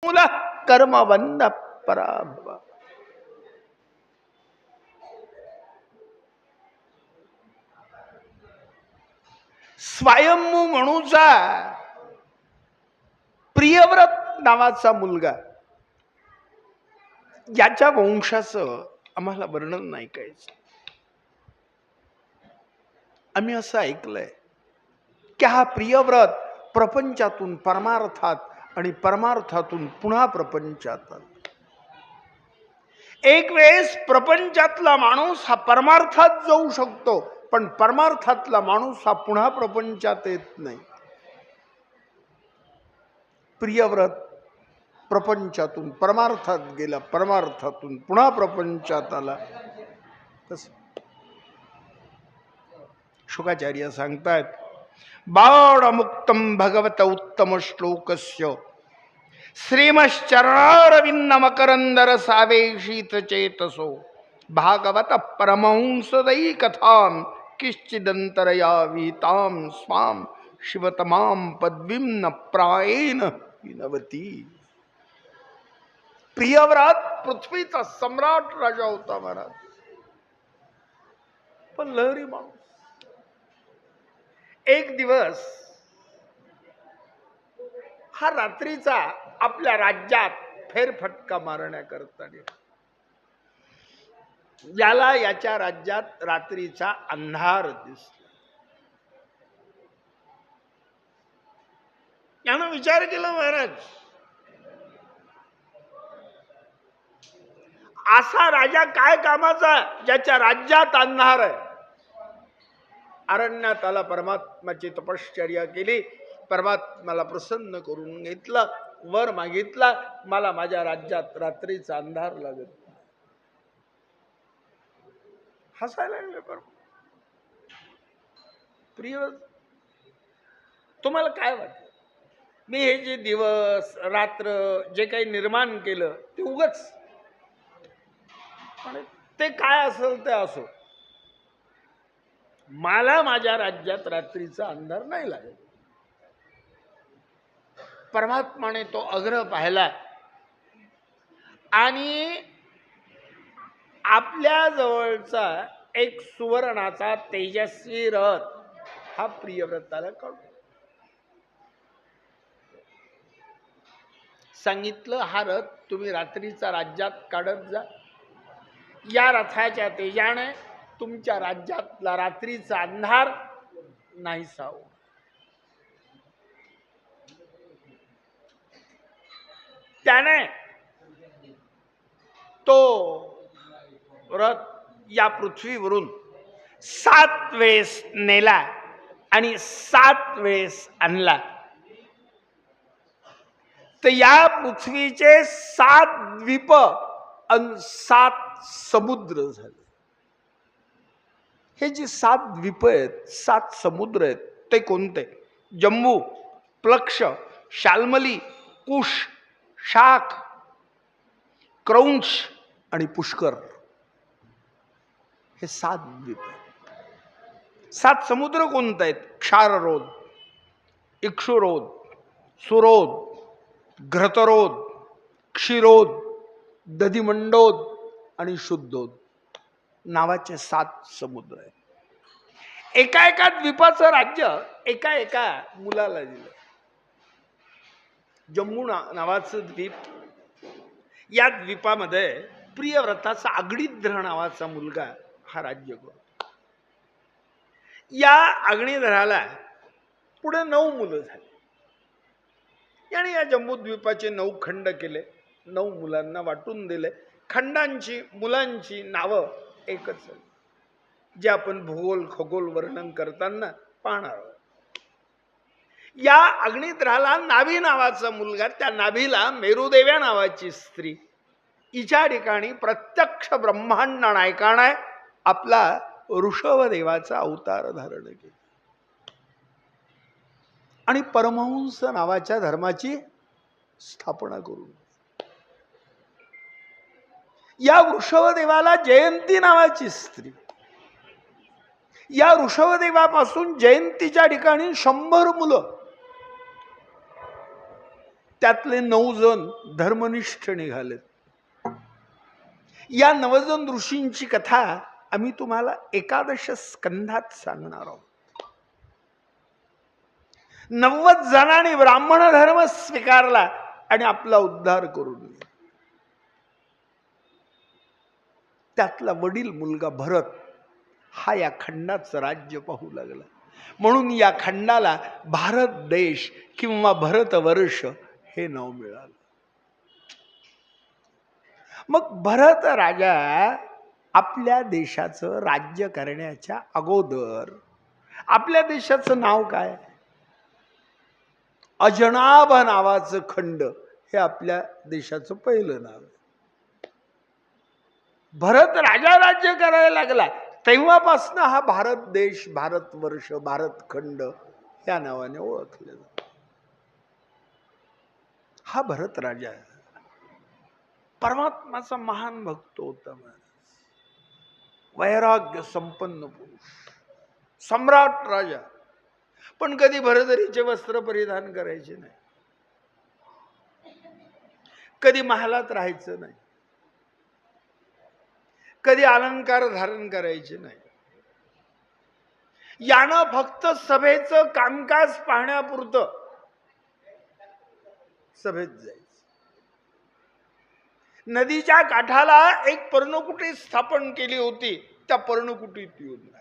मूल कर्मबंध पराभव. स्वयंभू म्हणूचा प्रियव्रत नावाचा मुलगा, याच्या वंशाचं आम्हाला वर्णन नाही करायचं. आम्ही असं ऐकलंय की हा प्रियव्रत प्रपंचातून परमार्थात आणि परमार्थातून पुन्हा प्रपंचात. एक वेळेस प्रपंचातला माणूस हा परमार्थात जाऊ शकतो, पण परमार्थातला माणूस हा पुन्हा प्रपंचात येत नाही. प्रियव्रत प्रपंचातून परमार्थात गेला, परमार्थातून पुन्हा प्रपंचात आला. तस शुकाचार्य सांगतात, बाणमुक्तम भगवत उत्तम श्लोकस्य श्रीमश्चरणारविंद मकरंदर सावेशित चेतसो भागवत परमहंसदयी कथां किश्चिदंतरया विहितां स्वाम शिवतमां पदवीं न प्रायेण विनवती. प्रियव्रत पृथ्वीचा सम्राट राजा होता महाराज, पण लहरी माणूस. एक दिवस हा रात्रीचा आपल्या राज्यात फेरफटका मारण्याकरता याला याच्या राज्यात रात्रीचा अंधार दिसला. यानं विचार केला, महाराज असा राजा काय कामाचा ज्याच्या राज्यात अंधार आहे. अरण्यात आला, परमात्माची तपश्चर्या केली, परमात्म्याला प्रसन्न करून घेतलं, वर मागितला, मला माझ्या राज्यात रात्रीचा अंधार लागत. हसायला लागले. प्रिय, तुम्हाला काय वाटतं, मी हे जे दिवस रात्र जे काही निर्माण केलं ते उगाच, ते काय असेल ते असो, मला माझ्या राज्यात रात्रीचा अंधार नाही लागत. परमात्माने तो अग्रह पाहिला आणि आपल्या जवळचा एक सुवर्णाचा तेजस्वी रथ हा प्रियव्रताला काढून सांगितलं, हा रथ तुम्ही रात्रीचा राज्यात काढत जा. या रथाच्या तेजाने तुमच्या राज्यातला रात्रीचा अंधार नाहीसा हो. त्याने तो रथ या पृथ्वीवरून 7 वेळेस नेला आणि 7 वेळेस आणला. तर या पृथ्वीचे 7 द्वीप आणि 7 समुद्र झाले. हे जे 7 द्वीप आहेत, 7 समुद्र आहेत, ते कोणते? जम्बू, प्लक्ष, शाल्मली, कुश, शाख, क्रौंच आणि पुष्कर. हे 7 द्वीप आहेत. 7 समुद्र कोणते आहेत? क्षाररोध, इक्षुरोध, सुरोध, घृतरोध, क्षीरोध, दधिमंडोध आणि शुद्धोध नावाचे 7 समुद्र आहेत. एका एका द्वीपाचं राज्य एका एका मुलाला दिलं. जम्मू नावाचं द्वीप, या द्वीपामध्ये प्रियव्रताचा अग्निध्र नावाचा मुलगा हा राज्य करतो. या अग्निध्राला पुढे 9 मुलं झाली. याने या जम्बूद्वीपाचे 9 खंड केले, 9 मुलांना वाटून दिले. खंडांची मुलांची नावं एकच आहे, जे आपण भूगोल खगोल वर्णन करताना पाहणार आहोत. या अग्निध्राला नाभी नावाचा मुलगा, त्या नाभीला मेरुदेव्या नावाची स्त्री, हिच्या ठिकाणी प्रत्यक्ष ब्रह्मांड नायकाने आपला ऋषभदेवाचा अवतार धारण केला आणि परमहंस नावाच्या धर्माची स्थापना करून या ऋषभदेवाला जयंती नावाची स्त्री, या ऋषभदेवापासून जयंतीच्या ठिकाणी 100 मुलं, त्यातले 9 जण धर्मनिष्ठ निघालेत. या 9 जण ऋषींची कथा आम्ही तुम्हाला 11 स्कंधात सांगणार आहोत. 90 जणांनी ब्राह्मण धर्म स्वीकारला आणि आपला उद्धार करून. त्यातला वडील मुलगा भरत हा या खंडाचं राज्य पाहू लागला. म्हणून या खंडाला भारत देश किंवा भरतवर्ष हे नाव मिळालं. मग भरत राजा आपल्या देशाचं राज्य करण्याच्या अगोदर आपल्या देशाचं नाव काय? अजनाभ नावाचं खंड हे आपल्या देशाचं पहिलं नाव आहे. भरत राजा राज्य करायला लागला तेव्हापासून हा भारत देश, भारतवर्ष, भारतखंड या नावाने ओळखले जातो. हा भरत राजा परमात्माचा महान भक्त होता. वैराग्य संपन्न पुरुष, सम्राट राजा. पण कधी भरतरीचे वस्त्र परिधान करायचे नाही, कधी महालात राहायचं नाही, कधी अलंकार धारण करायचे नाही. यानं फक्त सभेचं कामकाज पाहण्यापुरतं सभेत जायचं. नदीच्या काठाला एक पर्णकुटी स्थापन केली होती, त्या पर्णकुटीत येऊन जायचं.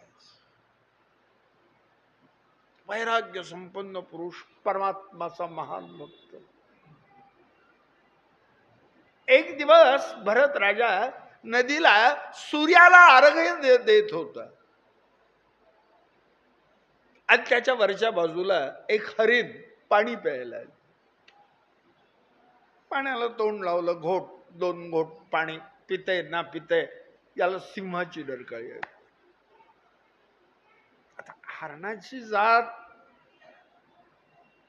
वैराग्य संपन्न पुरुष, परमात्माचा महान भक्त. एक दिवस भरत राजा नदीला सूर्याला अर्घ्य देत होता आणि त्याच्या वरच्या बाजूला एक हरिण पाणी प्यायला. पाण्याला तोंड लावलं, घोट 2 घोट पाणी पिते ना पिते, याला सिंहाची डरकाळी आहे. आता हरणाची जात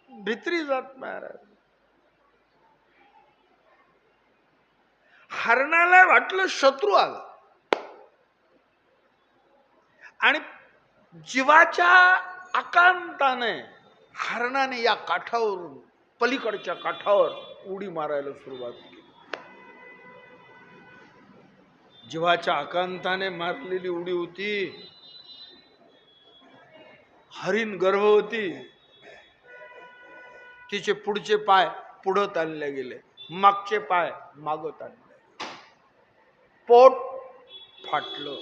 भित्री जात महाराज. हरणाला वाटलं शत्रू आला आणि जीवाच्या आकांताने हरणाने या काठावरून पलीकडच्या काठावर उडी मारायला सुरुवात केली. जीवाच्या आकांताने मारलेली उडी होती. हरिण गर्भवती, तिचे पुढचे पाय पुढं ताणले गेले, मागचे पाय मागं ताणले, पोट फाटलं,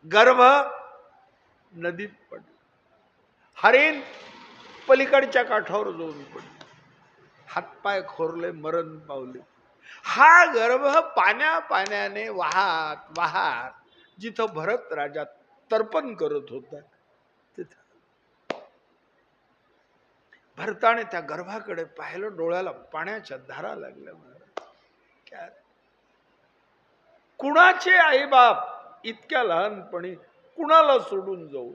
गर्भ नदीत पडलं, हरिण पलीकडच्या काठावर जाऊन पडले, हातपाय खोरले, मरण पावले. हा गर्भ पाण्याने वाहत वाहत जिथं भरत राजा तर्पण करत होता तिथं भरताने त्या गर्भाकडे पाहिलं. डोळ्याला पाण्याच्या धारा लागल्या. काय कुणाचे आई बाप इतक्या लहानपणी कुणाला सोडून जाऊ,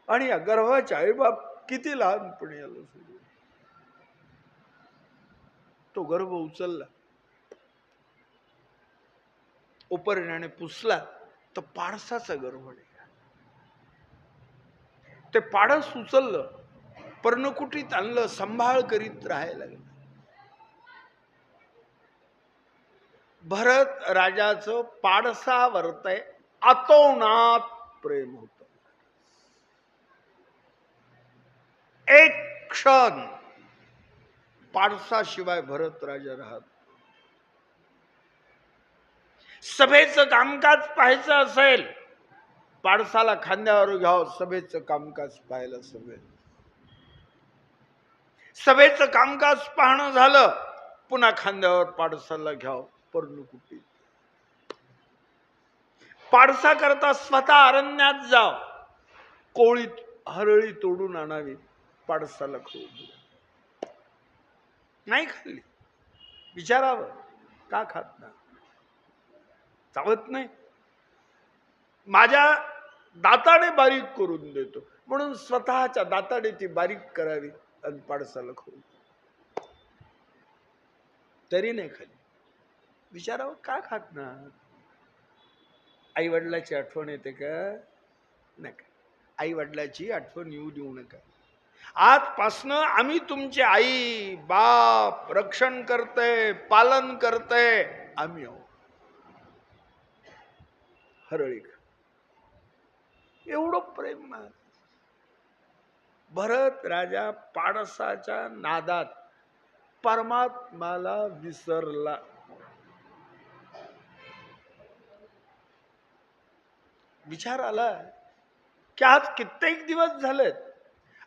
आणि या गर्भाचे आई बाप किती लहानपणी याला सोडून. तो गर्भ उचलला, उपरण्याने पुसला तर पाडसाचा गर्भ निघाला. ते पाडस उचललं, पर्णकुटीत आणलं, सांभाळ करीत राहायला लागलं. भरत राजाचं पाडसावरती अतोनात प्रेम होत. एक क्षण पाडसाशिवाय भरत राजा राहत. सभेचं कामकाज पाहायचं असेल, पाडसाला खांद्यावर घ्यावं, सभेचं कामकाज पाहायला. सभेचं कामकाज पाहणं झालं, पुन्हा खांद्यावर पाडसाला घ्यावं, पर्णकुटीत. पाडसा करता स्वतः अरण्यात जाव, कोळीत हरळी तोडून आणावी, पाडसाला खाऊ. नाही खाल्ली. विचारावं, का खात ना? चावत नाही. माझ्या दाताने बारीक करून देतो म्हणून स्वतःच्या दाताने ती बारीक करावी आणि पाडसाला खाऊ. तरी नाही खाल्ली. विचारावं, का खात ना? आई वडिलाची आठवण येते का? नका. आई वडिलाची आठवण येऊ देऊ नका. आजपासनं आम्ही तुमचे आई बाप रक्षण करते, पालन करते, आम्ही आहोत. हरळी एवढं प्रेम. भरत राजा पाडसाच्या नादात परमात्माला विसरला. विचार आला की आज कित्येक दिवस झालेत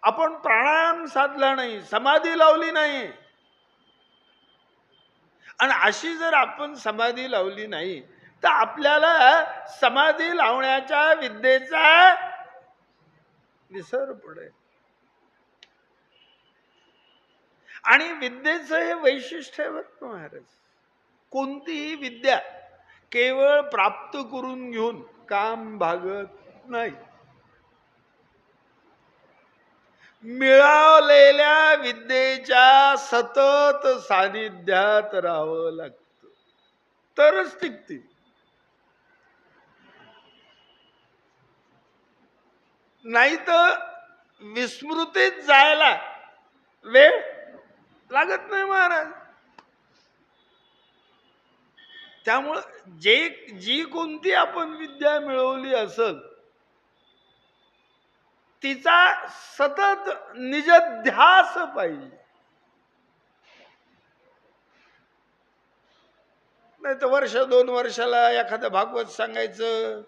आपण प्राणायाम साधला नाही, समाधी लावली नाही. आणि अशी जर आपण समाधी लावली नाही तर आपल्याला समाधी लावण्याच्या विद्येचा विसर पडेल. आणि विद्येचं हे वैशिष्ट्य आहे बरं महाराज. कोणतीही विद्या केवळ प्राप्त करून घेऊन काम भागत नाही. मिळालेल्या विद्येच्या सतत सानिध्यात राहावं लागतं तरच टिकते. नाही तर विस्मृतीत जायला वेळ लागत नाही महाराज. त्यामुळं जी कोणती आपण विद्या मिळवली असेल तिचा सतत निजध्यास पाहिजे. नाही तर वर्ष 2 वर्षाला एखादं भागवत सांगायचं,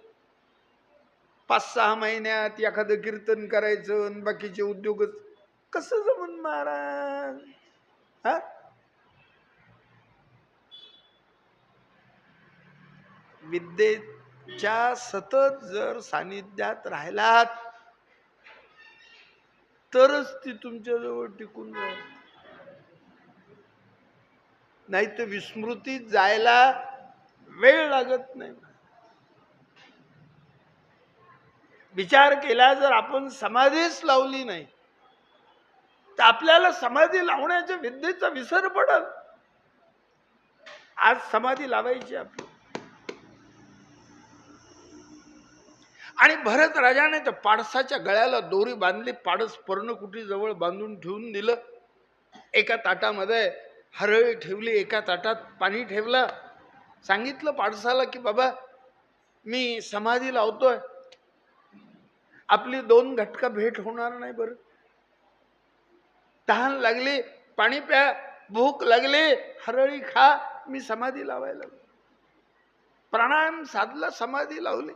5-6 महिन्यात एखादं कीर्तन करायचं आणि बाकीचे उद्योगच कसं जमून महाराज. विद्येच्या सतत जर सानिध्यात राहिलात तरच ती तुमच्या जवळ टिकून राहील. नाही तर विस्मृतीत जायला वेळ लागत नाही. विचार केला जर आपण समाधीच लावली नाही तर आपल्याला समाधी लावण्याच्या विद्येचा विसर पडल. आज समाधी लावायची आपली. आणि भरत राजाने त्या पाडसाच्या गळ्याला दोरी बांधली. पाडस पर्णकुटी जवळ बांधून ठेवून दिलं. एका ताटामध्ये हरळी ठेवली, एका ताटात पाणी ठेवलं. सांगितलं पाडसाला की बाबा मी समाधी लावतोय, आपली 2 घटका भेट होणार नाही बरं. तहान लागली पाणी प्या, भूक लागली हरळी खा, मी समाधी लावायला. प्राणायाम साधला, समाधी लावली.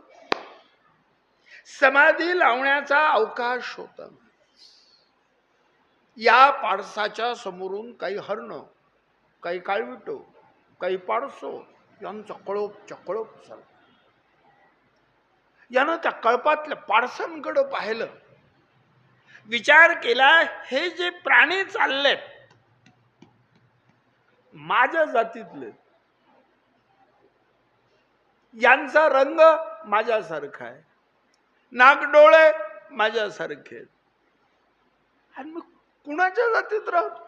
समाधी लावण्याचा अवकाश होता. या पाडसाच्या समोरून काही हरण, काही काळविटो, काही पाडसो यांचा कळप चकळप झाला. यानं त्या कळपातल्या पाडसांकडे पाहिलं. विचार केला हे जे प्राणी चाललेत माझ्या जातीतले, यांचा रंग माझ्यासारखा आहे, नागडोळे माझ्यासारखे, आणि मग कुणाच्या जातीत राहतो.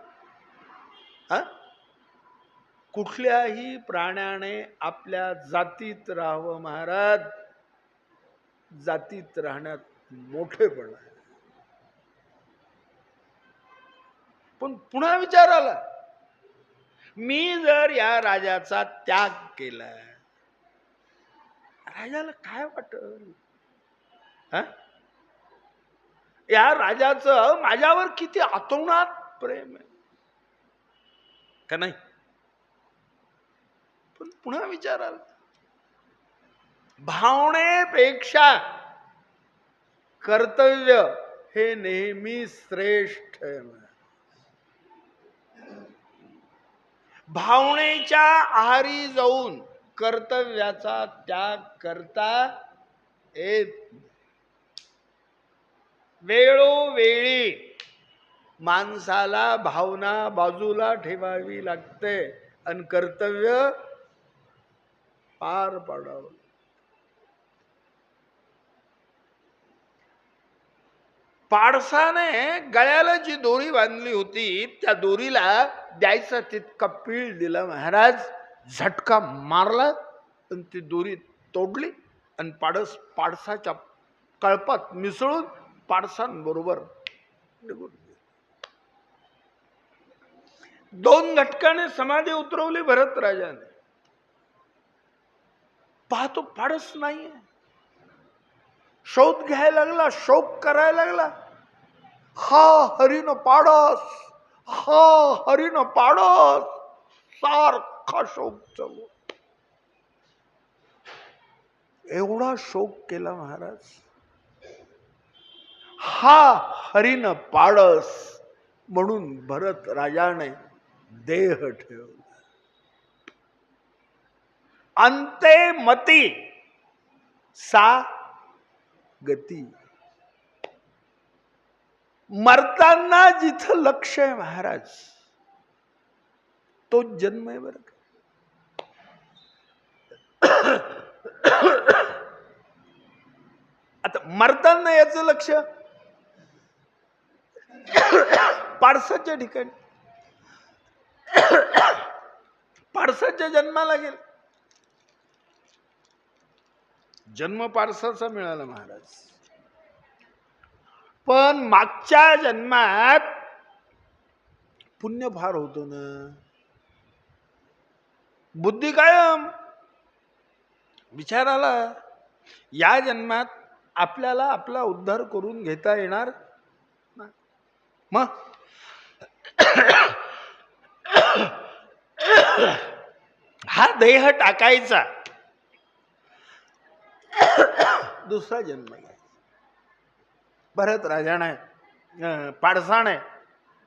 कुठल्याही प्राण्याने आपल्या जातीत राहावं महाराज. जातीत राहण्यात मोठेपण आहे. पण पुन्हा विचार आला, मी जर या राजाचा त्याग केला, राजाला काय वाटल? या राजाचं माझ्यावर किती आतोनात प्रेम आहे का नाही? पण पुन्हा विचार आला, भावनेपेक्षा कर्तव्य हे नेहमी श्रेष्ठ आहे. भावनेच्या आहारी जाऊन कर्तव्याचा त्याग करता येत. वेळोवेळी माणसाला भावना बाजूला ठेवावी लागते आणि कर्तव्य पार पाडावं. पाडसाने गळ्याला जी दोरी बांधली होती त्या दोरीला द्यायचा तितका पीळ दिला महाराज. झटका मारला आणि ती दोरी तोडली आणि पाडसाच्या कळपात मिसळून पाडसांबरोबर निघून गेला. 2 घटकाने समाधी उतरवली भरत राजाने. पाहतो पाडच नाहीये. शोध घ्यायला लागला, शोक करायला लागला. हा हरिण पाडस, हा हरिण पाडस, सारखा शोक चालू. एवढा शोक केला महाराज. हा हरिण पाडस म्हणून भरत राजाने देह ठेवला. अंते मती सा गती. मरताना जिथं लक्ष आहे महाराज, तो जन्म आहे बरं का. आता मरताना याचं लक्ष पाडसाच्या ठिकाणी, पाडसाच्या जन्माला गेले. जन्म पारसाचा मिळाला महाराज. पण मागच्या जन्मात पुण्य फार होतो ना. बुद्धी कायम विचाराला या जन्मात आपल्याला आपला उद्धार करून घेता येणार नाही. मग हा देह टाकायचा, दुसरा जन्म घ्यायचा. भरत राजाने पाडसाने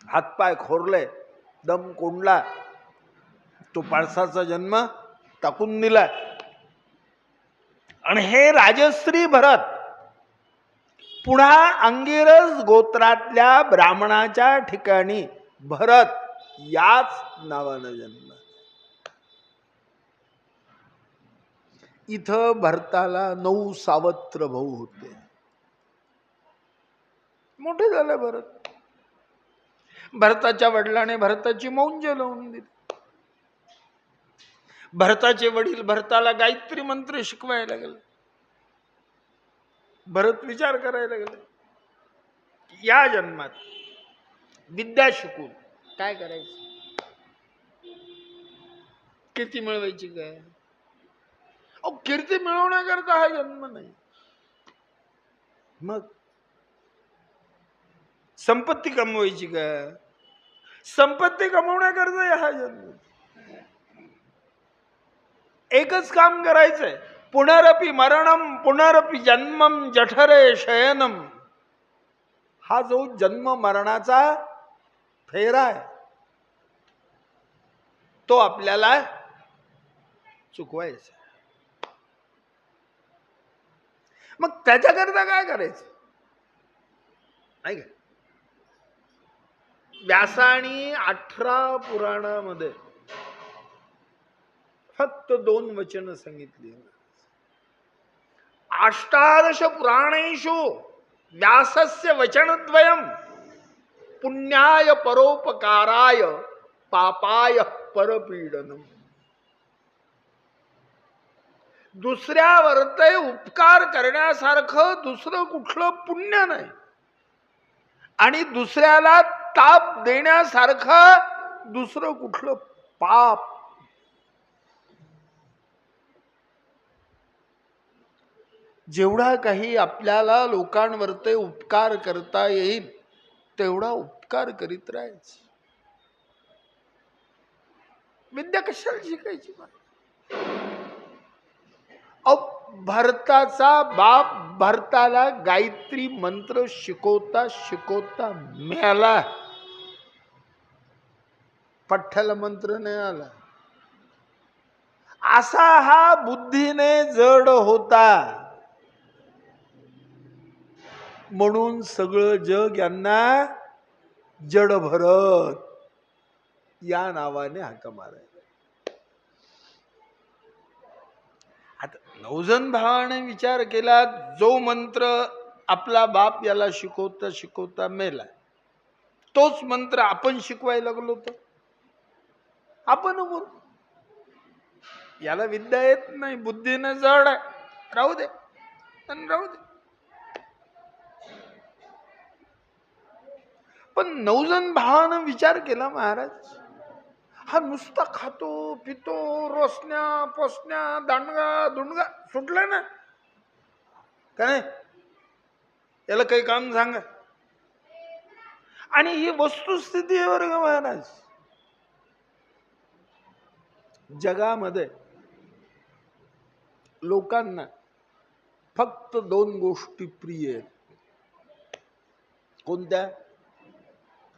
हातपाय खोरले, दम कोंडला, तो पाडसाचा जन्म टाकून दिला. आणि हे राजश्री भरत पुन्हा अंगिरस गोत्रातल्या ब्राह्मणाच्या ठिकाणी भरत याच नावानं जन्म. इथं भरताला 9 सावत्र भाऊ होते. मोठे झाले भरत. भरताच्या वडिलाने भरताची मौंज लावून दिली. भरताचे वडील भरताला गायत्री मंत्र शिकवायला गेले. भरत विचार करायला गेले, या जन्मात विद्या शिकून काय करायचं, कीर्ती मिळवायची काय. अहो कीर्ती मिळवण्याकरता हा जन्म नाही. मग संपत्ती कमवायची का, संपत्ती कमवण्याकरता हा जन्म. एकच काम करायचंय, पुनरपि मरणम पुनरपि जन्मम जठरे शयनम. हा जो जन्म मरणाचा फेरा आहे तो आपल्याला चुकवायचा. मग त्याच्याकरता काय करायचं नाही का. व्यासानी 18 पुराणामध्ये फक्त 2 वचन सांगितली. अष्टादश पुराणेषु व्यासस्य वचनद्वयम् पुण्याय परोपकाराय पापाय परपीडनम. दुसऱ्यावर ते उपकार करण्यासारखं दुसरं कुठलं पुण्य नाही आणि दुसऱ्याला ताप देण्यासारखं दुसरं कुठलं पाप. जेवढा काही आपल्याला लोकांवर ते उपकार करता येईल तेवढा उपकार करीत राहायचं. विद्या कशाला शिकायची. भरताचा बाप भरताला गायत्री मंत्र शिकवता शिकवता मेला. पठ्ठल मंत्र नाही आला. असा हा बुद्धीने जड होता म्हणून सगळं जग यांना जड भरत या नावाने हाका मारायला. आता 9 जण भावाने विचार केला, जो मंत्र आपला बाप याला शिकवता शिकवता मेला तोच मंत्र आपण शिकवायला लागलो तर आपण बोल. याला विद्या येत नाही, बुद्धीने जड आहे, राहू दे राहू दे. पण 9 जण भावानं विचार केला, महाराज हा नुसता खातो पितो, रोसण्या पोसण्या दांडगा दुंडगा सुटला ना काय, याला काही काम सांगा. आणि ही वस्तुस्थिती आहे वर्ग महाराज. जगामध्ये लोकांना फक्त 2 गोष्टी प्रिय आहेत. कोणत्या?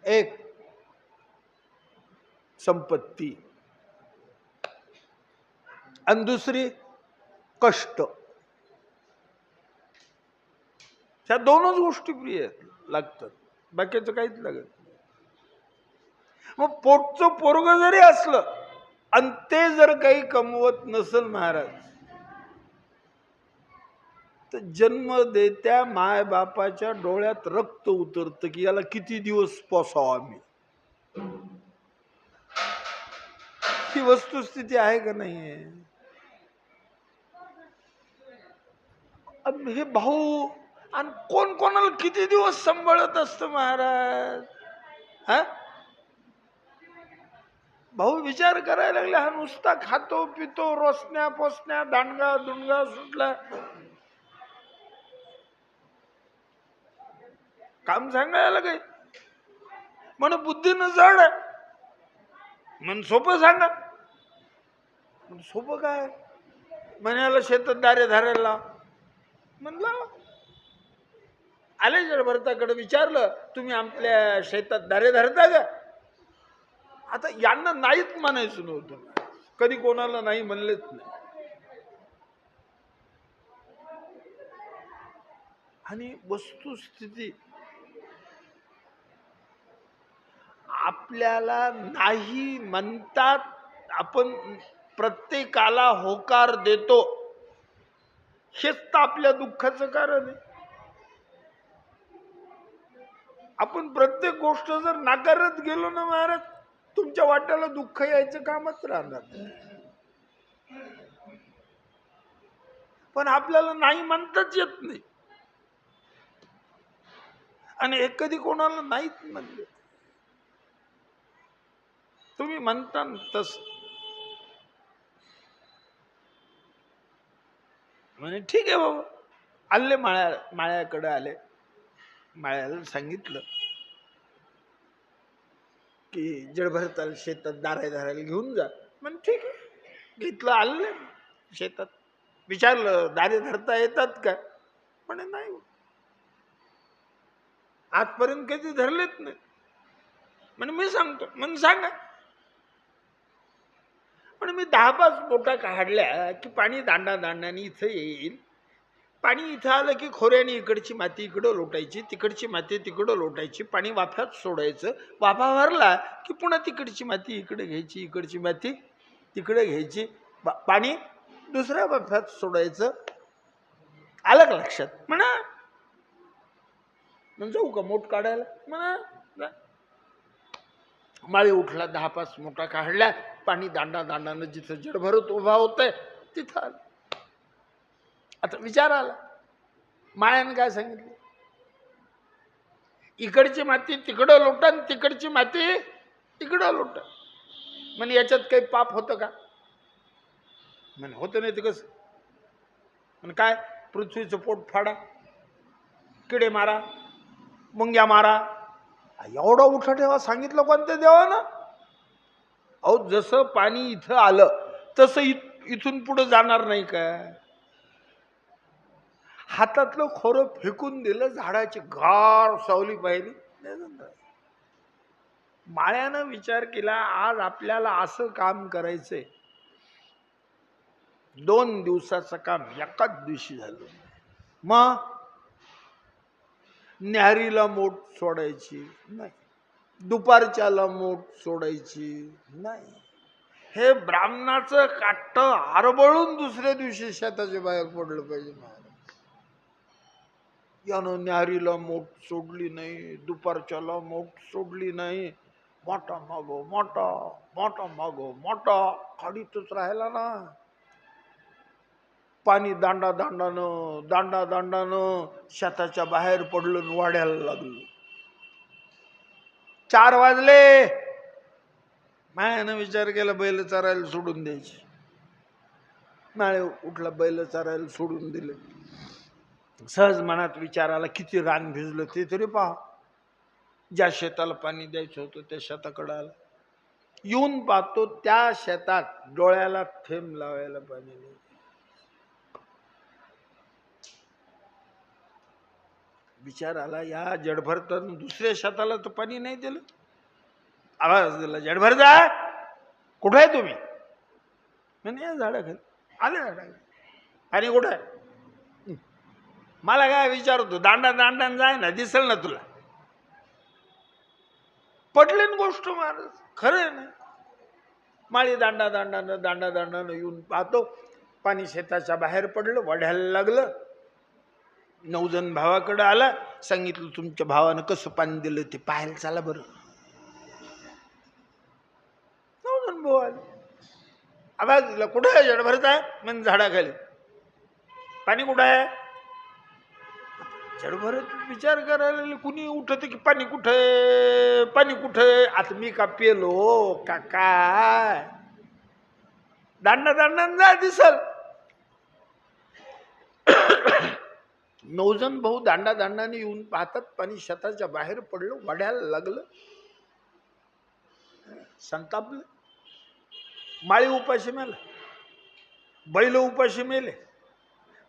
एक संपत्ती आणि दुसरी कष्ट. ह्या 2च गोष्टी प्रिय लागतात, बाकीचं काहीच लागत. मग पोटचं पोरग जरी असलं आणि ते जर काही कमवत नसेल महाराज, तर जन्म देत्या माय बापाच्या डोळ्यात रक्त उतरतं की याला किती दिवस पोसावं आम्ही. ही वस्तुस्थिती आहे का नाही? हे भाऊ आणि कोण कोणाला किती दिवस सांभाळत असतं महाराज. हा भाऊ विचार करायला लागला, हा नुसता खातो पितो, रोसण्या पोसण्या दांडगा दुंडगा सुटला, काम सांगायला काही म्हण बुद्धीनं जड म्हण सोपं सांगा. सोपं काय म्हणाला, शेतात दारे धरायला म्हणलं. आले जडभरताकडे विचारलं, तुम्ही आपल्या शेतात दारे धरता का? आता यांना नाहीच म्हणायचं नव्हतं, कधी कोणाला नाही म्हणलेच नाही. आणि वस्तुस्थिती आपल्याला नाही म्हणतात, आपण प्रत्येकाला होकार देतो, हेच तर आपल्या दुःखाचं कारण आहे. आपण प्रत्येक गोष्ट जर नाकारत गेलो ना महाराज, तुमच्या वाट्याला दुःख यायचं कामच राहणार. पण आपल्याला नाही म्हणताच येत नाही, आणि हे कधी कोणाला नाहीच म्हणले. तुम्ही म्हणता तस म्हणे ठीक आहे बाबा. आले माळ्याकडे आले, माळ्याला सांगितलं की जडभरताला शेतात दारे धरायला घेऊन जा. म्हणे ठीक आहे. घेतलं, आले शेतात. विचारलं दारे धरता येतात का? म्हणे नाही, आजपर्यंत कधी धरलेच नाही. म्हणे मी सांगतो. म्हणे सांगा. म्हणे मी 10-5 बोटा काढल्या की पाणी दांडा दांडाने इथं येईल. पाणी इथं आलं की खोऱ्याने इकडची माती इकडं लोटायची, तिकडची माती तिकडं लोटायची, पाणी वाफ्यात सोडायचं. वाफा भरला की पुन्हा तिकडची माती इकडे घ्यायची, इकडची माती तिकडे घ्यायची, पाणी दुसऱ्या वाफ्यात सोडायचं. आलं का लक्षात? म्हणा. जाऊ का मोठ काढायला? म्हणा. माळी उठला, 10-5 मोठा काढल्या, पाणी दांडा दांडानं जिथं जडभरत उभा होतंय तिथं आलं. आता विचार आला, माळ्यानं काय सांगितलं? इकडची माती तिकडं लोटा, तिकडची माती तिकडं लोटा. म्हणजे याच्यात काही पाप होतं का? म्हणे होतं नाही तर कसं? म्हणे काय, पृथ्वीचं पोट फाडा, किडे मारा, मुंग्या मारा. एवढा उठा ठेवा सांगितलं कोणत्या देवानं? अहो जसं पाणी इथं आलं तसं इथून पुढे जाणार नाही का? हातातलं खोरं फेकून दिलं, झाडाची गार सावली पाहिली. माळ्यानं विचार केला, आज आपल्याला असं काम करायचंय, 2 दिवसाचं काम एकाच दिवशी झालं. मग न्याहारीला मोठ सोडायची नाही, दुपारच्याला मोठ सोडायची नाही. हे ब्राह्मणाचं काट्ट आरबळून दुसऱ्या दिवशी शेताच्या बाहेर पडलं पाहिजे. यानं न्याहारीला मोठ सोडली नाही, दुपारच्याला मोठ सोडली नाही. मोठा मागो मोठा, मोठा मागो मोठा काढीतच राहिला ना. पाणी दांडा दांडानं शेताच्या बाहेर पडलं, वाढायला लागलं. 4 वाजले. मायानं विचार केला बैल चरायला सोडून द्यायची. नाळे उठला, बैल चरायला सोडून दिले. सहज मनात विचार आला, किती रान भिजलं ते तरी पहा. ज्या शेताला पाणी द्यायचं होतं त्या शेताकडे आला. येऊन पाहतो त्या शेतात डोळ्याला थेंब लावायला पाणी नाही. विचार आला, या जडभरतानं दुसऱ्या शेताला तर पाणी नाही दिलं. आवाज दिला, जडभर जा, कुठे आहे तुम्ही? म्हणे झाडाखाली. आले झाडाखाली. पाणी कुठं आहे? मला काय विचारतो, दांडा दांडान जाय ना, दिसल ना तुला. पडले ना गोष्ट महाराज, खरं आहे ना. माळी दांडा दांडानं येऊन पाहतो पाणी शेताच्या बाहेर पडलं, वढ्याला लागलं. 9 जण भावाकडे आला, सांगितलं तुमच्या भावानं कसं पाणी दिलं ते पाहायला चला बरं. 9 जण भाऊ आले. आवाज दिला, कुठं आहे जडभरत आहे? मग झाडाखाली. पाणी कुठं आहे? जडभरत विचार करायला, कुणी उठत की पाणी कुठे, पाणी कुठे. आता मी का पेलो का काय? दांडानं जा, दिसल. 9 जण भाऊ दांडाने येऊन पाहतात पाणी शेताच्या बाहेर पडलं, वड्याला लागलं. संतापलं. माळी उपाशी मेला, बैल उपाशी मेले,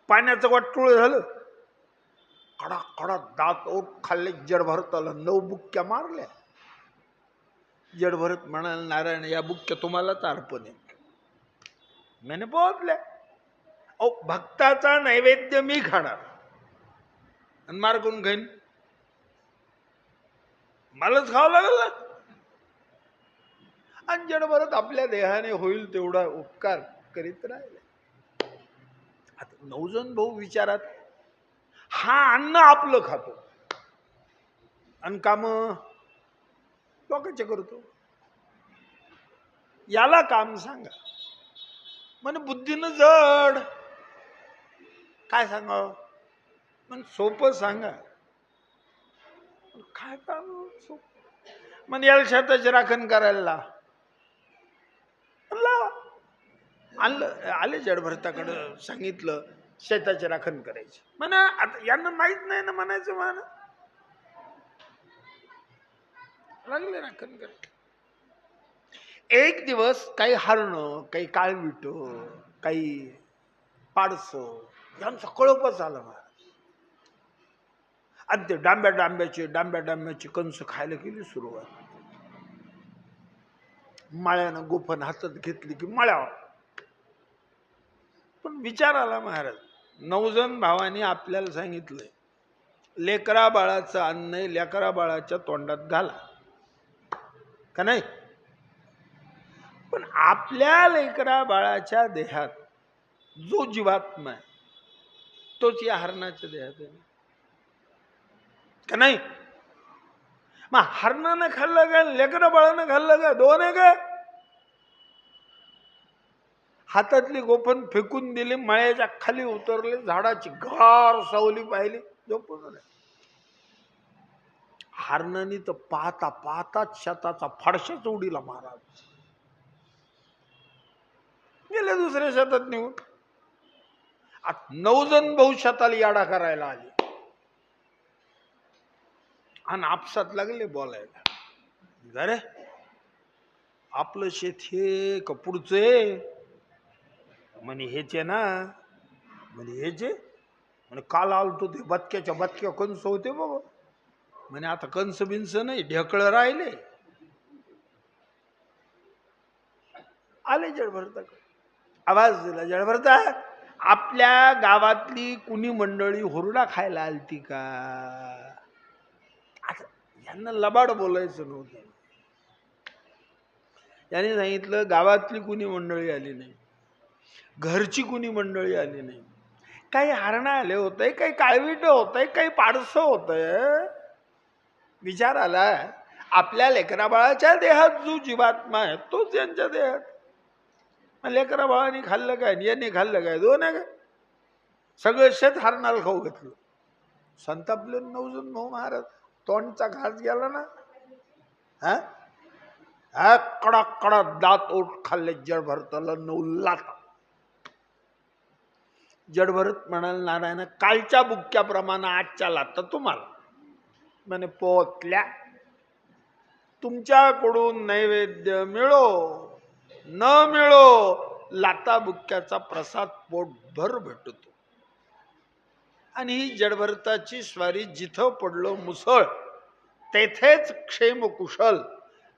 पाण्याचं वाटोळ झालं. कडा कडा दात ओठ खाल्ले जडभरताला. 9 बुक्क्या मारल्या. जडभरत म्हणाल, नारायण या बुक्क्या तुम्हालाच अर्पण आहे. मैंने पोहोचल्या. भक्ताचा नैवेद्य मी खाणार आणि मार कोण खाईन? मलाच खावं लागल ना. आणि जडभरत आपल्या देहाने होईल तेवढा उपकार करीत राहिले. आता 9 जण भाऊ विचारात, हा अन्न आपलं खातो आणि काम लोकांचे करतो, याला काम सांगा. म्हणे बुद्धीनं जड. काय सांगावं? म्हणे सोपं सांगा. काय काम सोपं? म्हणे याला शेताची राखण करायला आणलं. आले जडभरताकडं, सांगितलं शेताची राखण करायची. म्हणा आता यांना माहित नाही ना म्हणायचं. म्हणा लागले राखण करायला. एक दिवस काही हरणं, काही काळविट, काही पाडस यांचा कळपच आला महाराज. आणि ते डांब्याची कंस खायला केली सुरुवात. माळ्यानं गोफण हातात घेतली की मळ्यावर. पण विचार आला महाराज, 9 जण भावानी आपल्याला सांगितलंय लेकरा बाळाचं अन्न लेकरा बाळाच्या तोंडात घाला का नाही. पण आपल्या लेकरा बाळाच्या देहात जो जीवात्मा आहे तोच या हरणाच्या देहात आहे का नाही. मग हरणानं खाल्लं का लेकरा बाळानं खाल्लं का? दोन आहे का? हातातली गोफण फेकून दिली, मळ्याच्या खाली उतरले, झाडाची गार सावली पाहिली, झोपून. हरणानी तर पाहता पाहताच शेताचा फाडशाच उडीला महाराज. गेले दुसऱ्या शेतात निघून. 9 जण भाऊ शेताला याडा करायला आले आणि आपसात लागले बोलायला. अरे आपलं शेत हे का पुढचे? म्हणे हेच आहे ना. म्हणे हेच आहे. म्हणे काल आलतो ते बदक्या कंस होते बाबा. म्हणे आता कंस बिंस नाही, ढेकळं राहिले. आले जडभरताकडे. आवाज दिला, जडभरता आपल्या गावातली कुणी मंडळी हुरडा खायला आलती का? आता यांना लबाड बोलायचं नव्हतं. याने सांगितलं गावातली कुणी मंडळी आली नाही, घरची कुणी मंडळी आली नाही. काही हरणं आले होते, काही काळविट होतंय, काही पाडसं होतंय. विचार आला, आपल्या लेकरा बाळाच्या देहात जो जीवात्मा आहे तोच यांच्या देहात. लेकरा बाळाने खाल्लं काय, यांनी खाल्लं काय? दोन आहे का? सगळं शेत हरणाला खाऊ घेतलं. संतापले 9 जण भाऊ महाराज. तोंडचा घास गेला ना. हा हा कडक कडक दात ओठ खाल्ले जडभरताला 9 लाथा. जडभरत म्हणाल नारायण कालच्या बुक्क्याप्रमाणे आजच्या लाथा तुम्हाला. म्हणे पोतल्या तुमच्याकडून नैवेद्य मिळो न मिळो लाता बुक्क्याचा प्रसाद पोटभर भेटतो. आणि ही जडभरताची स्वारी जिथं पडलो मुसळ तेथेच क्षेम कुशल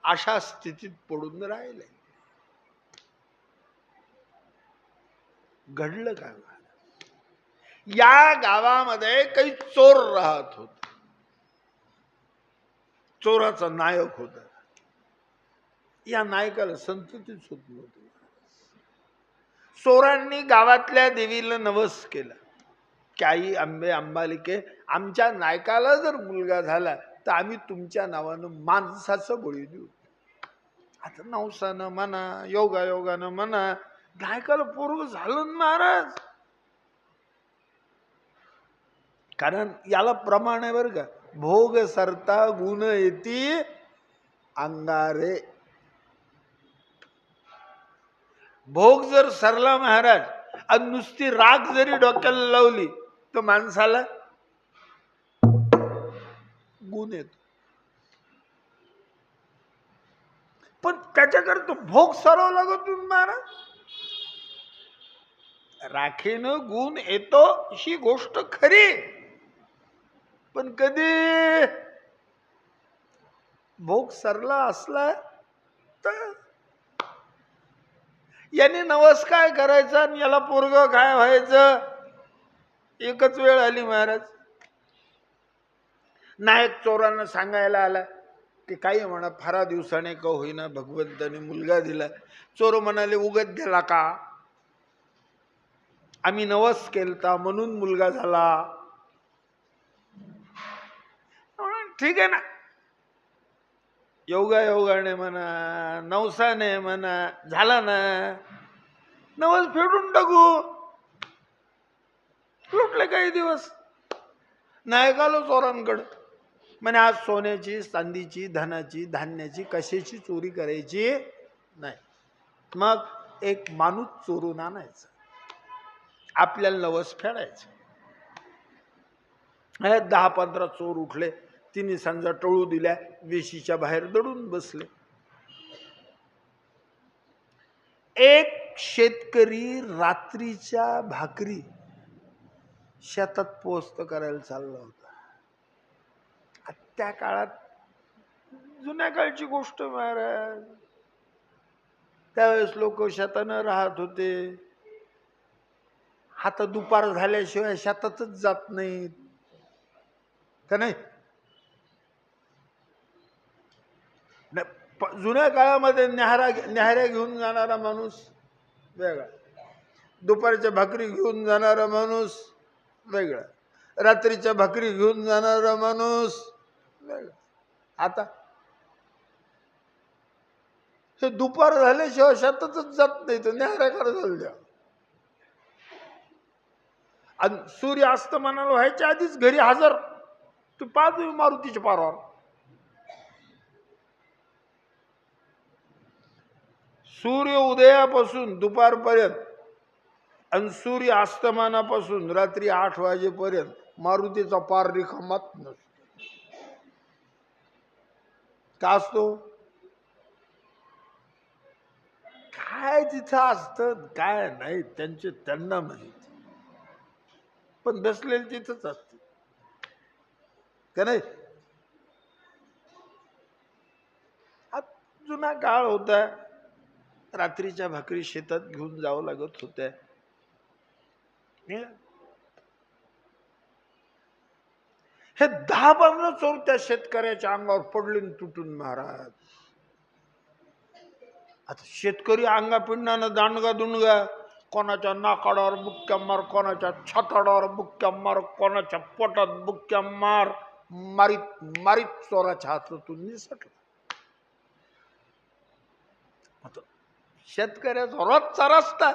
अशा स्थितीत पडून राहिले. घडलं काय? या गावामध्ये काही चोर राहत होते. चोराचा नायक होता. या नायकाला संततीच होत नव्हती. चोरांनी गावातल्या देवीला नवस केला की आई अंबे अंबालिके आमच्या नायकाला जर मुलगा झाला तर आम्ही तुमच्या नावानं माणसाचं बळी देऊ. आता नवसानं म्हणा योगायोगानं म्हणा नायकाला पोरग झालं महाराज. कारण याला प्रमाण आहे बरं का. भोग सरता गुण येती अंगारे. भोग जर सरला महाराज आणि नुसती राग जरी डोक्याला लावली तर माणसाला गुण येतो. पण त्याच्याकरता भोग सराव लागत महाराज. राखीनं गुण येतो ही गोष्ट खरी. पण कधी भोग सरला असला तर याने नवस काय करायचा आणि याला पोरग काय व्हायचं. एकच वेळ आली महाराज. नायक चोरांना सांगायला आला की काही म्हणा फारा दिवसाने का होईना भगवंताने मुलगा दिला. चोर म्हणाले उगत गेला का. आम्ही नवस केलता म्हणून मुलगा झाला. ठीक आहे ना. योगायोगाने म्हणा नवसाने म्हणा झाला ना. नवस फेडून टाकू. लुटले काही दिवस. नायकाला चोरांकडे म्हणे आज सोन्याची चांदीची धनाची धान्याची कशाची चोरी करायची नाही. मग एक माणूस चोरून आणायचा आपल्याला नवस फेडायचं. 10-15 चोर उठले. तिने समजा टळू दिल्या. वेशीच्या बाहेर दडून बसले. एक शेतकरी रात्रीच्या भाकरी शेतात पोस्ट करायला चालला होता. त्या काळात जुन्या काळची गोष्ट महाराज. त्यावेळेस लोक शेतानं राहत होते. आता दुपार झाल्याशिवाय शेतातच जात नाहीत का नाही. जुन्या काळामध्ये न्याहाऱ्या घेऊन जाणारा माणूस वेगळा. दुपारच्या भाकरी घेऊन जाणारा माणूस वेगळा. रात्रीच्या भाकरी घेऊन जाणारा माणूस वेगळा. आता हे दुपार झाल्याशिवाय शेतातच जात नाही तर न्याहाऱ्या करायला द्या. आणि सूर्य अस्तमानाला व्हायच्या आधीच घरी हजर. तू पाहतो मारुतीच्या पारावर. सूर्य उदयापासून दुपारपर्यंत आणि सूर्य अस्तमानापासून रात्री 8 वाजेपर्यंत मारुतीचा पार रिकामाच नसतो. का असतो. काय तिथं असतं काय नाही त्यांना माहिती. पण बसलेले तिथंच असते का नाही. जुना काळ होता. रात्रीच्या भाकरी शेतात घेऊन जावं लागत होत्या. हे 10-15 चोर त्या शेतकऱ्याच्या अंगावर पडले तुटून महाराज. आता शेतकरी अंगापिंडानं दांडगा दुंडगा. कोणाच्या नाकाडावर बुक्क्या मार, कोणाच्या छाताडावर बुक्क्या मार, कोणाच्या पोटात बुक्क्या मार. मारीत मारीत चोराच्या हातातून निसटला. शेतकऱ्याचा रोजचा रस्ता.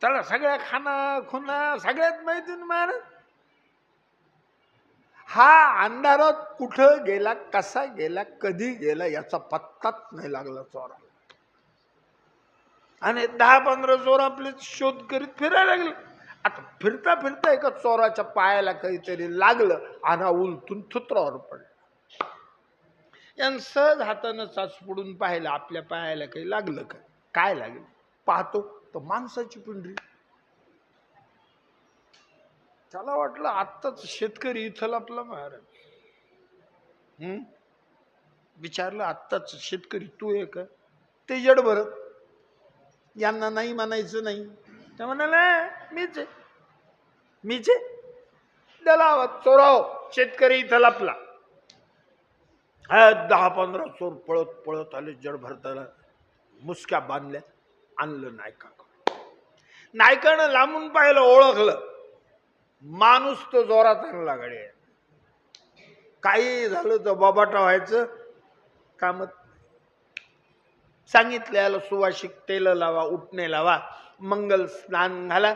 त्याला सगळ्या खाना खुना सगळ्यात माहिती महाराज. हा अंधारात कुठं गेला, कसा गेला, कधी गेला याचा पत्ताच नाही लागला चोरा. आणि 10-15 चोर आपले शोध करीत फिरायला लागले. आता फिरता फिरता एका चोराच्या पायाला काहीतरी लागलं आणि उलटून थुत्रावर पडलं. यानं सहज हातानं चाचपडून पाहिलं आपल्या पायाला काही लागलं का. काय लागलं पाहतो तर माणसाची पिंढरी. त्याला वाटलं आत्ताच शेतकरी इथं लपला महाराज. विचारलं आत्ताच शेतकरी तू आहे का. ते जड भरत, यांना नाही म्हणायचं नाही. त्या म्हणाला मीच आहे, मीच आहे. त्याला आवाज चोराव, शेतकरी इथं लपला. 10-15 चोर पळत पळत आले. जड भरताला मुसक्या बांधल्या, आणलं नायका. नायकानं लांबून पाहिलं, ओळखलं. माणूस तो जोरात आणला गाडी. काही झालं तर बाबाटा व्हायचं कामत. सांगितलं याला सुवासिक तेल लावा, उठणे लावा, मंगल स्नान घाला,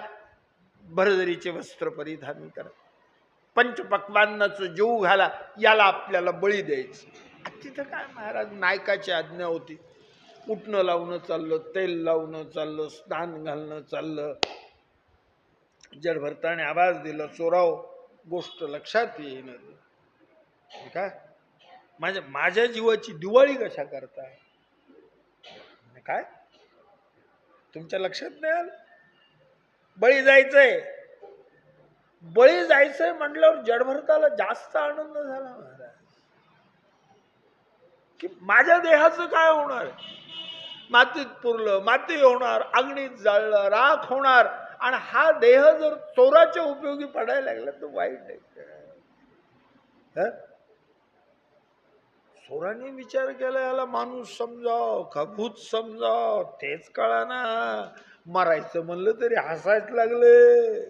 भरजरीचे वस्त्र परिधान करा, पंचपक्वान्नाचं जेवू घाला, याला आपल्याला बळी द्यायचं. तिथं काय महाराज नायकाची आज्ञा होती. उठणं लावणं चाललं, तेल लावणं चाललं, स्नान घालणं चाललं. जड भरताने आवाज दिला, चोराव गोष्ट लक्षात येईन काय, माझ्या जीवाची दिवाळी कशा करताय. काय तुमच्या लक्षात नाही आलं. बळी जायचंय, बळी जायचंय म्हटल्यावर जडभरताला जास्त आनंद झाला महाराज. की माझ्या देहाचं काय होणार. मातीत पुरलं, माती होणार, अग्नीत जाळलं, राख होणार. आणि हा देह जर चोराच्या उपयोगी पडायला लागला तर वाईट आहे. चोराने विचार केला याला माणूस समजाव का भूत समजाव तेच कळा ना. मरायचं म्हणलं तरी हसायच लागले.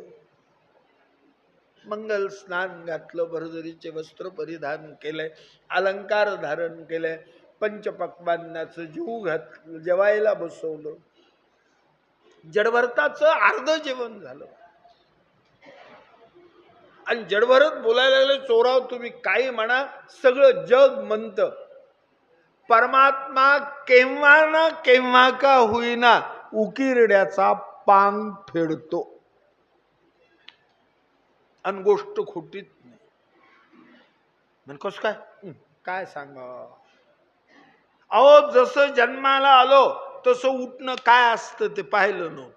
मंगल स्नान घातलं, भरजरीचे वस्त्र परिधान केलंय, अलंकार धारण केलंय, पंचपक्वान्नाचं जेवू घातलं, जेवायला बसवलं. जडभरताचं अर्ध जेवण झालं. आणि जडभरत बोलायला लागले, चोराव तुम्ही काही म्हणा, सगळं जग म्हणत परमात्मा केव्हा ना केव्हा का होईना उकिरड्याचा पांग फेडतो. आणि गोष्ट खोटीच नाही. म्हण कस काय काय सांगा. अहो जसं जन्माला आलो तसं उठणं काय असतं ते पाहिलं नव्हतं.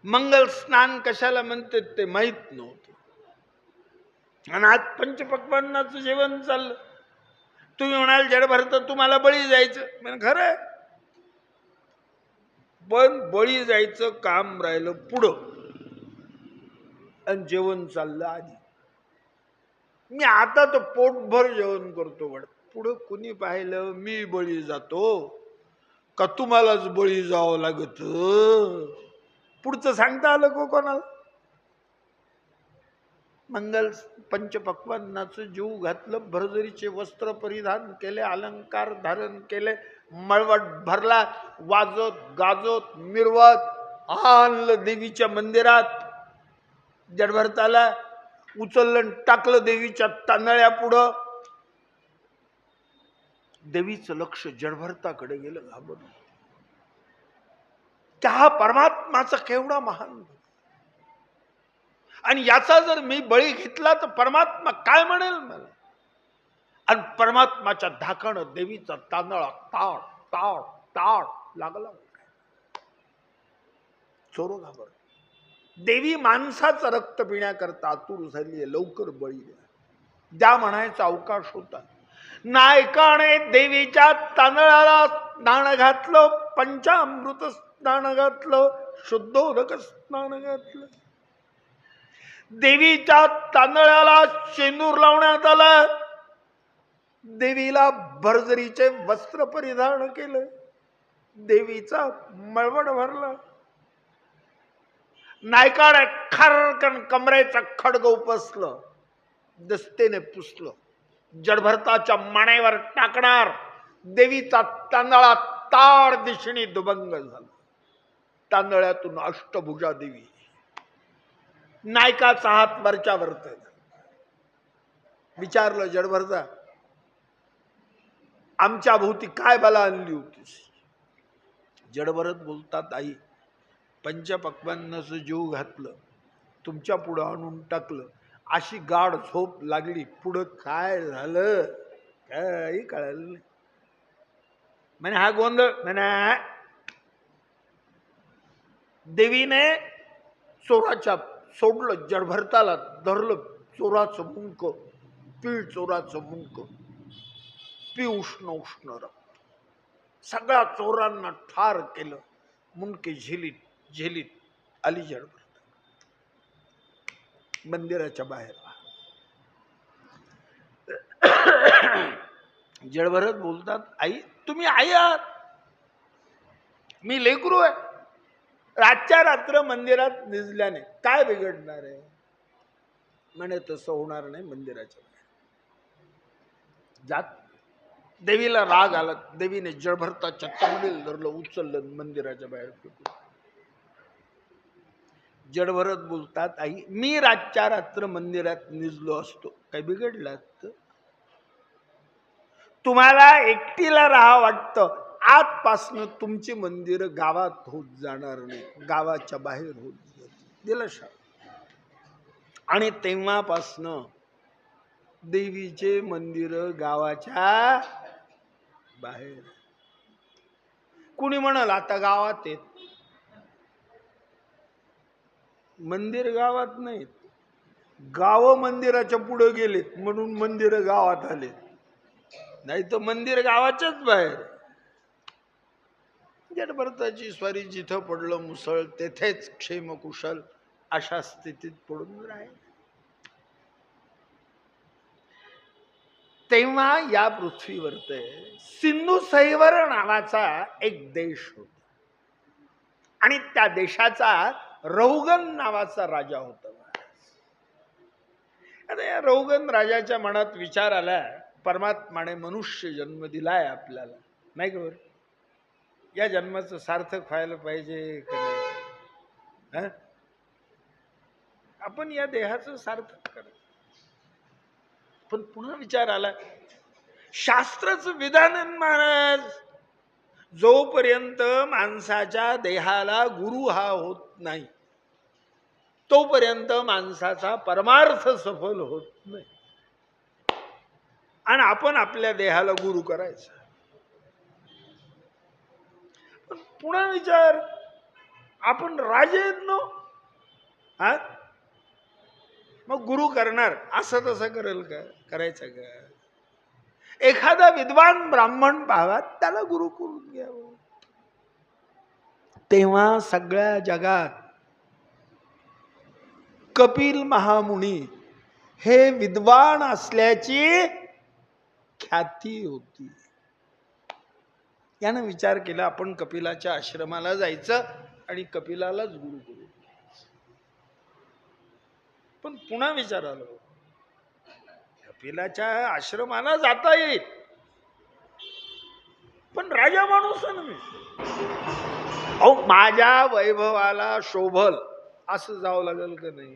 मंगल स्नान कशाला म्हणतात ते माहित नव्हतं. आणि आज पंचपक्वान्नाचं जेवण चाललं. तुम्ही म्हणाल जडभरत तुम्हाला बळी जायचं. म्हणजे खरं पण बळी जायचं काम राहिलं पुढं आणि जेवण चाललं आधी. मी आता तर पोटभर जेवण करतो. पुढं कुणी पाहिलं मी बळी जातो का तुम्हालाच बळी जावं लागत. पुढचं सांगता आलं को कोणाला. मंगल पंचपक्वान्नाचं जेवू घातलं, भरजरीचे वस्त्र परिधान केले, अलंकार धारण केले, मळवट भरला, वाजत गाजत मिरवत आणलं देवीच्या मंदिरात. जडभरताला उचललं टाकलं देवीच्या तांदळ्या पुढं. देवीचं लक्ष जडभरताकडे गेलं घाबरून. त्या परमात्माचा केवढा महान. आणि याचा जर मी बळी घेतला तर परमात्मा काय म्हणेल मला. आणि परमात्माच्या धाकानं देवीचा तांदळा ताड ताड ताड लागला. चोरो घाबर. देवी माणसाचं रक्त पिण्याकरता आतुर झाली. लवकर बळी द्या म्हणायचा अवकाश होता. नायकाने देवीच्या तांदळाला स्नान घातलं, पंचामृत स्नान घातलं, शुद्धोदक स्नान घातलं. देवीच्या तांदळाला शेंदूर लावण्यात आलं. देवीला भरजरीचे वस्त्र परिधान केलं. देवीचा मळवट भरला. नायकाने खरकन कमरेचा खडग उपसलं, दस्तेने पुसलं. जडभरताच्या मानेवर टाकणार. देवीचा तांदळा ताड दिशेने दुभंग झाला. तांदळ्यातून अष्टभुजा देवी. नायकाचा हात वरच्या वरत. विचारलं जडभरता, आमच्या भोवती काय बला आणली होतीस? जडभरत बोलतात, आई पंचपक्वान्नाच जीव घातलं, तुमच्या पुढं आणून टाकलं, अशी गाढ झोप लागली, पुढं काय झालं काही कळलं नाही. म्हणे हा गोंधळ. म्हणे देवीने चोराच्या सोडलं, जडभरताला धरलं, चोराचं मुंक, पीळ चोराचं मुंक, पी उष्ण उष्ण रक्त, सगळ्या चोरांना ठार केलं, मुंके झेलीत झेलीत आली जडभरता मंदिराच्या बाहेर. जडभरत बोलतात, आई तुम्ही आई आहात, मी लेकरू आहे, रातच्या रात्र मंदिरात निजल्याने काय बिघडणार आहे? म्हणे तसं होणार नाही, मंदिराच्या बाहेर जात. देवीला राग आला, देवीने जडभरताच्या तंगडीला धरलं, उचललं, मंदिराच्या बाहेर फेकून. जडभरत बोलतात, आई मी रातच्या रात्र मंदिरात निजलो असतो, काय बिघडलं असतं? तुम्हाला एकटीला राहा वाटतं, आजपासनं तुमची मंदिर गावात होत जाणार नाही, गावाच्या बाहेर होत जातील. दिलं शाप. आणि तेव्हापासनं देवीचे मंदिर गावाच्या बाहेर. कुणी म्हणाल आता गावात येत, मंदिर गावात नाहीत, गाव मंदिराच्या पुढे गेलेत म्हणून मंदिर गावात आले, नाही तर मंदिर गावाच्याच बाहेर. जडभरताची स्वारी जिथं पडलं मुसळ, तेथेच क्षेमकुशल अशा स्थितीत पडून राहील. तेव्हा या पृथ्वीवरती सिंधू सैवर नावाचा एक देश होता आणि त्या देशाचा रौगन नावाचा राजा होता. आता या रौगन राजाच्या मनात विचार आला, परमात्माने मनुष्य जन्म दिलाय आपल्याला, नाही का बरं, या जन्माचं सार्थक व्हायला पाहिजे का नाही? आपण या देहाचं सार्थक करायचं. पण पुन्हा विचार आला, शास्त्राचं विधान महाराज, जोपर्यंत माणसाच्या देहाला गुरु हा होत नाही तोपर्यंत माणसाचा परमार्थ सफल होत नाही. आणि आपण आपल्या देहाला गुरु करायचा. पण पुन्हा विचार, आपण राजे आहेत ना, हा मग गुरु करणार असं तसं करेल का? करायचं का? एखादा विद्वान ब्राह्मण पाहावा, त्याला गुरु करून घ्यावं. तेव्हा सगळ्या जगात कपिल महामुनी हे विद्वान असल्याची ख्याती होती. यानं विचार केला, आपण कपिलाच्या आश्रमाला जायचं आणि कपिलालाच गुरु करू. पण पुन्हा विचार आला, कपिलाच्या आश्रमाला जाता येईल, पण राजा माणूस आहे ना मी, अहो माझ्या वैभवाला शोभल असं जावं लागेल का नाही?